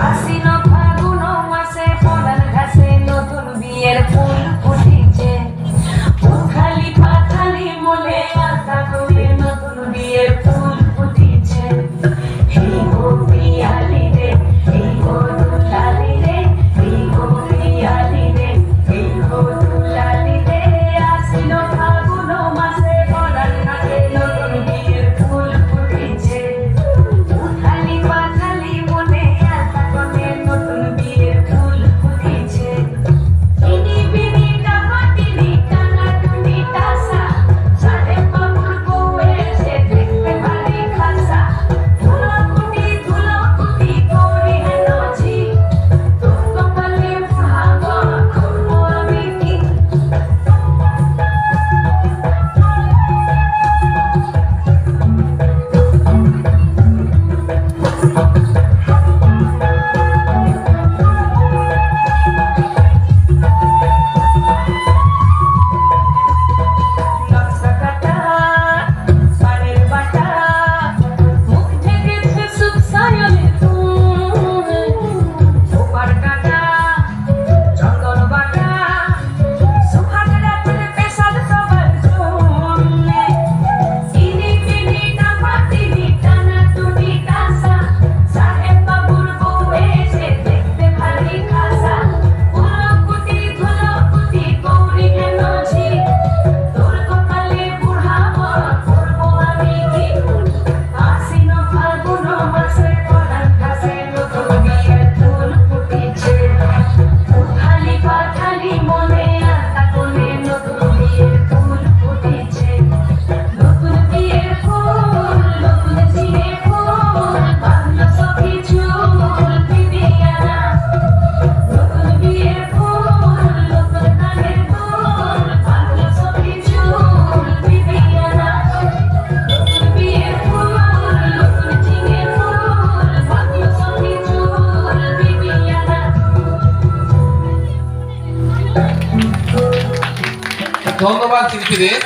আশ্বিন ফাগুন মাসে পলান ঘাসে নতুন বিয়ের ফুল ফুটিছে। উথালি পাথালি মনে আশা করে নতুন বিয়ের ফুল ফুটিছে। এই গো পিয়ালি রে, এই গো দুলালি রে, এই গো পিয়ালি রে, এই গো দুলালি রে। আশ্বিন ফাগুন মাসে পলান ঘাসে নতুন বিয়ের ফুল ফুটিছে। উথালি পাথালি মনে আশা করে নতুন বিয়ের ফুল ফুটিছে। ইনি বিনি টামাটিনি টানা টুনি টাসা, সাহেব বাবুর বউ এসে দেখতে ভারী খাসা। ধুলোকুটি ধুলোকুটি করি হেন ঝি, তোর কপালে বুড়াবো করবো আমি কি। নকশা কাটা পাড়ের বাটা, মুখ ঢেকেছে সুখ সায়নে তুম। ওপার কাটা চন্দন বাটা, সুহাগ রাতের পেশাদ সবার জন্যে। ইনি বিনি টামাটিনি টানা টুনি টাসা, সাহেব বাবুর বউ এসে দেখতে ভারী খাসা। ধুলোকুটি ধুলোকুটি করি হেন ঝি, তোর কপালে বুড়াবো করবো আমি কি। আশ্বিন ফাগুন মাসে পলান ঘাসে নতুন বিয়ের ফুল ফুটিছে। উথালি পাথালি মনে আশা করে নতুন বিয়ের ফুল ফুটিছে। নতুন বিয়ের ফুল, নতুন ঝিঙে ফুল, বাঁধলো সখী চুল বিবিয়ানা। নতুন বিয়ের ফুল, নতুন কানের দুল, বাঁধলো সখী চুল বিবিয়ানা। নতুন বিয়ের ফুল, নতুন ঝিঙে ফুল, বাঁধলো সখী চুল বিবিয়ানা। ধন্যবাদ শিল্পীদের।